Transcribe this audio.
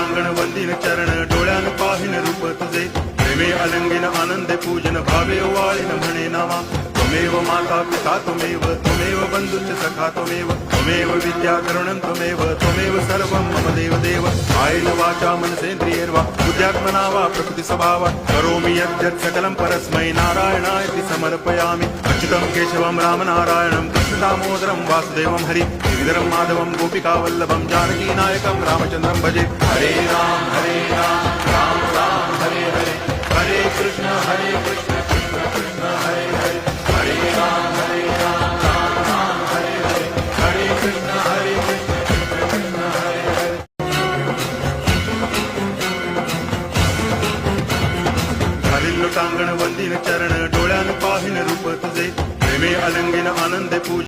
अंगण वंदिन चरण डोळ्यान पाहिन रूप तुझे प्रेमे अलंगिन आनंदे पूजन भावे वाळीन म्हणे नामा त्वमेव माता पिता त्वमेव बंधुश्च सखा त्वमेव विद्या करुणं त्वमेव सर्वं मम देव कायेन वाचा मनसेन्द्रियैर्वा बुद्ध्यात्मना वा प्रकृति स्वभावा करोमि यद्यत् सकलं परस्मै नारायणायति समर्पयामि अच्युतं केशवं रामनारायणं कृष्णदामोदरं वासुदेवं हरि श्रीधरं माधवं गोपिकावल्लभं जानकीनायकं रामचन्द्रं भजे हरे राम राम राम हरे हरे हरे कृष्ण